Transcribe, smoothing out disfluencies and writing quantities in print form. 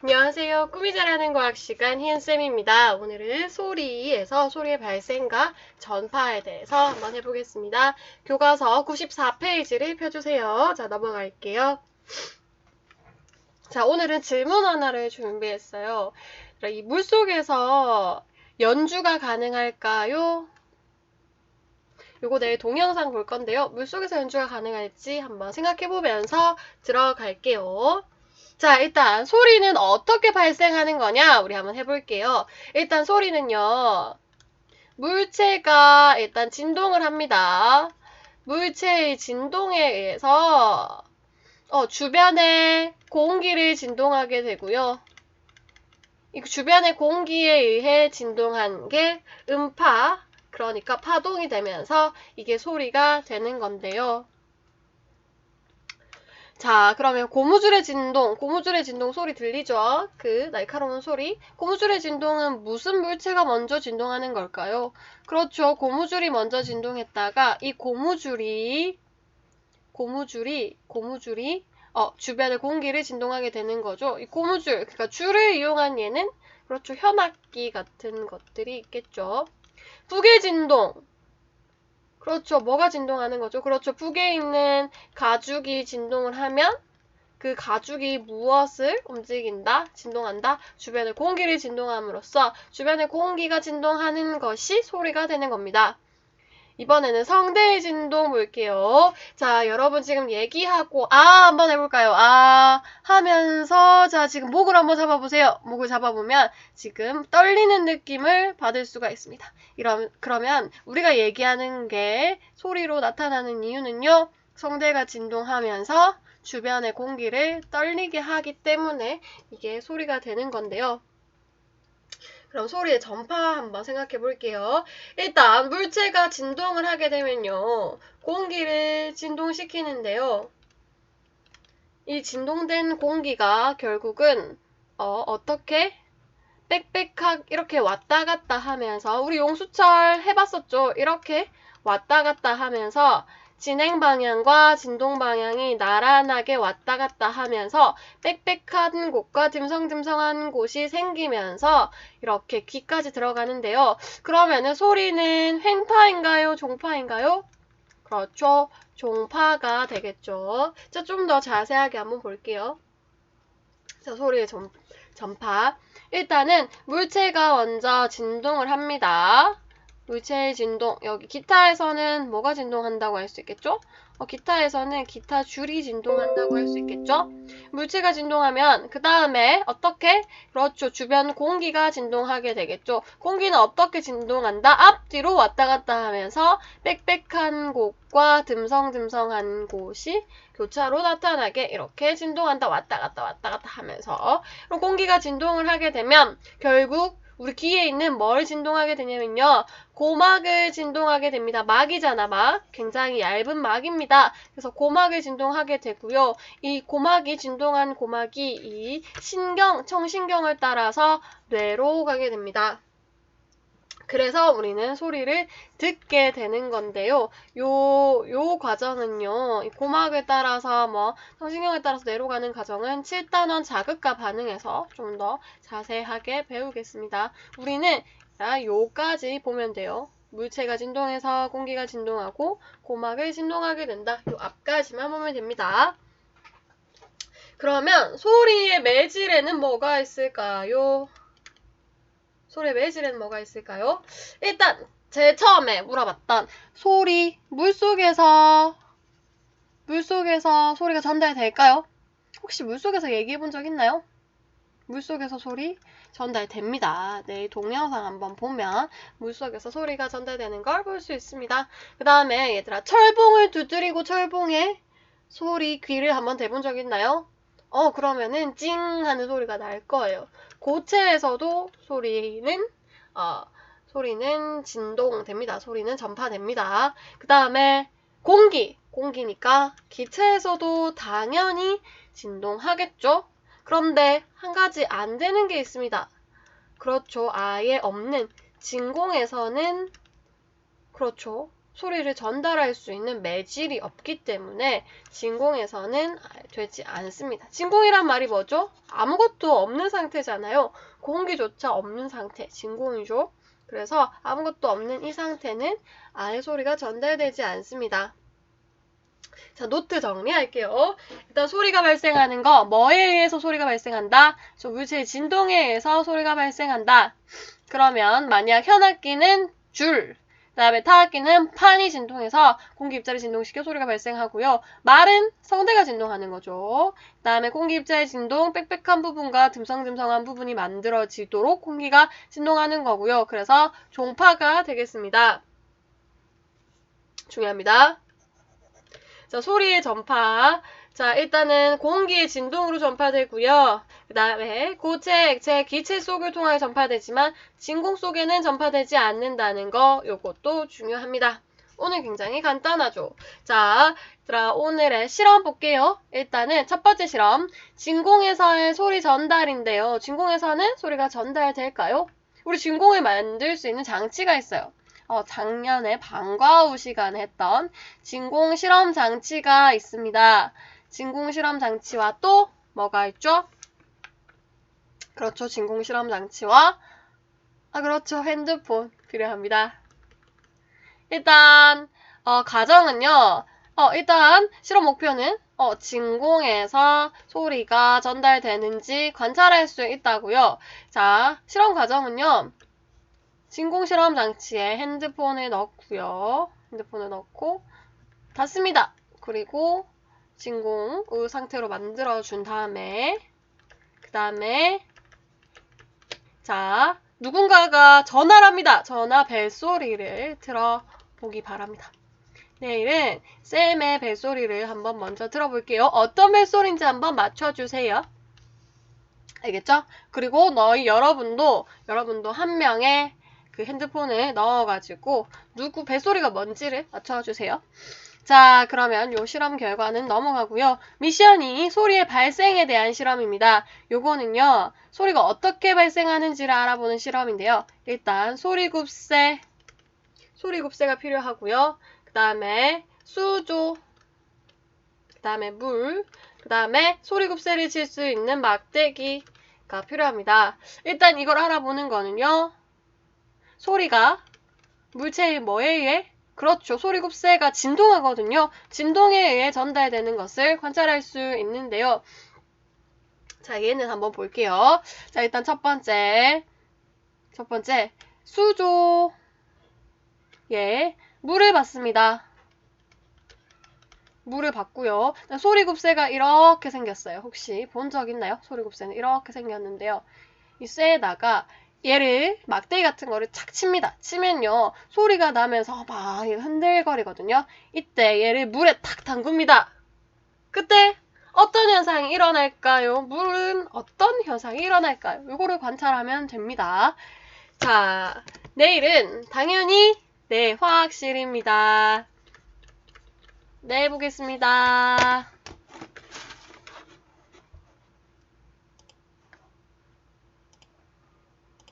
안녕하세요. 꿈이 자라는 과학 시간 희은쌤입니다. 오늘은 소리에서 소리의 발생과 전파에 대해서 한번 해보겠습니다. 교과서 94페이지를 펴주세요. 자, 넘어갈게요. 자, 오늘은 질문 하나를 준비했어요. 이 물속에서 연주가 가능할까요? 요거 내일 동영상 볼 건데요. 물속에서 연주가 가능할지 한번 생각해보면서 들어갈게요. 자, 일단 소리는 어떻게 발생하는 거냐? 우리 한번 해볼게요. 일단 소리는요. 물체가 일단 진동을 합니다. 물체의 진동에 의해서 주변의 공기를 진동하게 되고요. 이 주변의 공기에 의해 진동한 게 음파, 그러니까 파동이 되면서 이게 소리가 되는 건데요. 자, 그러면 고무줄의 진동 소리 들리죠? 그 날카로운 소리. 고무줄의 진동은 무슨 물체가 먼저 진동하는 걸까요? 그렇죠. 고무줄이 먼저 진동했다가 이 고무줄이 주변의 공기를 진동하게 되는 거죠. 이 고무줄, 그러니까 줄을 이용한 얘는 그렇죠. 현악기 같은 것들이 있겠죠. 북의 진동. 그렇죠. 뭐가 진동하는 거죠? 그렇죠. 북에 있는 가죽이 진동을 하면 그 가죽이 무엇을 움직인다? 진동한다? 주변의 공기를 진동함으로써 주변의 공기가 진동하는 것이 소리가 되는 겁니다. 이번에는 성대의 진동 볼게요. 자, 여러분 지금 얘기하고 한번 해볼까요? 하면서 자, 지금 목을 한번 잡아보세요. 목을 잡아보면 지금 떨리는 느낌을 받을 수가 있습니다. 그러면 우리가 얘기하는 게 소리로 나타나는 이유는요. 성대가 진동하면서 주변의 공기를 떨리게 하기 때문에 이게 소리가 되는 건데요. 그럼 소리의 전파 한번 생각해 볼게요. 일단 물체가 진동을 하게 되면요. 공기를 진동시키는데요. 이 진동된 공기가 결국은 어떻게 빽빽하게 이렇게 왔다 갔다 하면서 우리 용수철 해봤었죠. 이렇게 왔다 갔다 하면서 진행 방향과 진동 방향이 나란하게 왔다 갔다 하면서 빽빽한 곳과 듬성듬성한 곳이 생기면서 이렇게 귀까지 들어가는데요. 그러면은 소리는 횡파인가요? 종파인가요? 그렇죠. 종파가 되겠죠. 자, 좀 더 자세하게 한번 볼게요. 자, 소리의 전파. 일단은 물체가 먼저 진동을 합니다. 물체의 진동. 여기 기타에서는 뭐가 진동한다고 할 수 있겠죠? 기타에서는 기타 줄이 진동한다고 할 수 있겠죠? 물체가 진동하면 그 다음에 어떻게? 그렇죠. 주변 공기가 진동하게 되겠죠. 공기는 어떻게 진동한다? 앞뒤로 왔다 갔다 하면서 빽빽한 곳과 듬성듬성한 곳이 교차로 나타나게 이렇게 진동한다. 왔다 갔다 하면서. 그럼 공기가 진동을 하게 되면 결국 우리 귀에 있는 뭘 진동하게 되냐면요. 고막을 진동하게 됩니다. 막이잖아, 막. 굉장히 얇은 막입니다. 그래서 고막을 진동하게 되고요. 이 고막이 진동한 고막이 이 청신경을 따라서 뇌로 가게 됩니다. 그래서 우리는 소리를 듣게 되는 건데요. 요 과정은요, 이 고막을 따라서 청신경을 따라서 뇌로 가는 과정은 7단원 자극과 반응에서 좀 더 자세하게 배우겠습니다. 우리는 요까지 보면 돼요. 물체가 진동해서 공기가 진동하고 고막을 진동하게 된다. 요 앞까지만 보면 됩니다. 그러면 소리의 매질에는 뭐가 있을까요? 소리의 매질에는 뭐가 있을까요? 일단 제 처음에 물어봤던 소리, 물속에서 소리가 전달될까요? 혹시 물속에서 얘기해본 적 있나요? 물속에서 소리 전달됩니다. 네, 동영상 한번 보면 물속에서 소리가 전달되는 걸 볼 수 있습니다. 그 다음에 얘들아, 철봉을 두드리고 철봉에 소리 귀를 한번 대본 적 있나요? 그러면은 찡 하는 소리가 날 거예요. 고체에서도 소리는 진동됩니다. 소리는 전파됩니다. 그 다음에 공기니까 기체에서도 당연히 진동하겠죠? 그런데 한 가지 안 되는 게 있습니다. 그렇죠. 아예 없는 진공에서는 그렇죠. 소리를 전달할 수 있는 매질이 없기 때문에 진공에서는 되지 않습니다. 진공이란 말이 뭐죠? 아무것도 없는 상태잖아요. 공기조차 없는 상태, 진공이죠. 그래서 아무것도 없는 이 상태는 아예 소리가 전달되지 않습니다. 자, 노트 정리할게요. 일단 소리가 발생하는 거, 뭐에 의해서 소리가 발생한다? 물체의 진동에 의해서 소리가 발생한다. 그러면 만약 현악기는 줄, 그 다음에 타악기는 판이 진동해서 공기 입자를 진동시켜 소리가 발생하고요. 말은 성대가 진동하는 거죠. 그 다음에 공기 입자의 진동, 빽빽한 부분과 듬성듬성한 부분이 만들어지도록 공기가 진동하는 거고요. 그래서 종파가 되겠습니다. 중요합니다. 자, 소리의 전파. 자, 일단은 공기의 진동으로 전파되고요. 그 다음에 고체, 액체, 기체 속을 통하여 전파되지만 진공 속에는 전파되지 않는다는 거, 요것도 중요합니다. 오늘 굉장히 간단하죠. 자, 얘들아, 오늘의 실험 볼게요. 일단은 첫 번째 실험. 진공에서의 소리 전달인데요. 진공에서는 소리가 전달될까요? 우리 진공을 만들 수 있는 장치가 있어요. 작년에 방과 후 시간에 했던 진공 실험 장치가 있습니다. 진공 실험 장치와 또 뭐가 있죠? 그렇죠. 진공 실험 장치와 그렇죠. 핸드폰 필요합니다. 일단 가정은요. 일단 실험 목표는 진공에서 소리가 전달되는지 관찰할 수 있다고요. 자, 실험 과정은요. 진공 실험 장치에 핸드폰을 넣고요. 핸드폰을 넣고 닫습니다. 그리고 진공 상태로 만들어준 다음에 그 다음에 자, 누군가가 전화를 합니다. 전화 벨소리를 들어보기 바랍니다. 내일은 쌤의 벨소리를 한번 먼저 들어볼게요. 어떤 벨소리인지 한번 맞춰주세요. 알겠죠? 그리고 여러분도 한 명의 그 핸드폰을 넣어가지고 누구 벨소리가 뭔지를 맞춰주세요. 자, 그러면 요 실험 결과는 넘어가고요. 미션이 소리의 발생에 대한 실험입니다. 요거는요, 소리가 어떻게 발생하는지를 알아보는 실험인데요. 일단 소리굽새가 필요하고요. 그 다음에 수조, 그 다음에 물, 그 다음에 소리굽새를 칠 수 있는 막대기가 필요합니다. 일단 이걸 알아보는 거는요. 소리가 물체의 뭐에 의해? 그렇죠. 소리굽새가 진동하거든요. 진동에 의해 전달되는 것을 관찰할 수 있는데요. 자, 얘는 한번 볼게요. 자, 일단 첫 번째 수조에 물을 받습니다. 물을 받고요. 소리굽새가 이렇게 생겼어요. 혹시 본 적 있나요? 소리굽새는 이렇게 생겼는데요. 이 쇠에다가 얘를 막대기 같은 거를 착 칩니다. 치면요. 소리가 나면서 막 흔들거리거든요. 이때 얘를 물에 탁 담굽니다. 그때 어떤 현상이 일어날까요? 물은 어떤 현상이 일어날까요? 이거를 관찰하면 됩니다. 자, 내일은 당연히 화학실입니다. 네, 보겠습니다.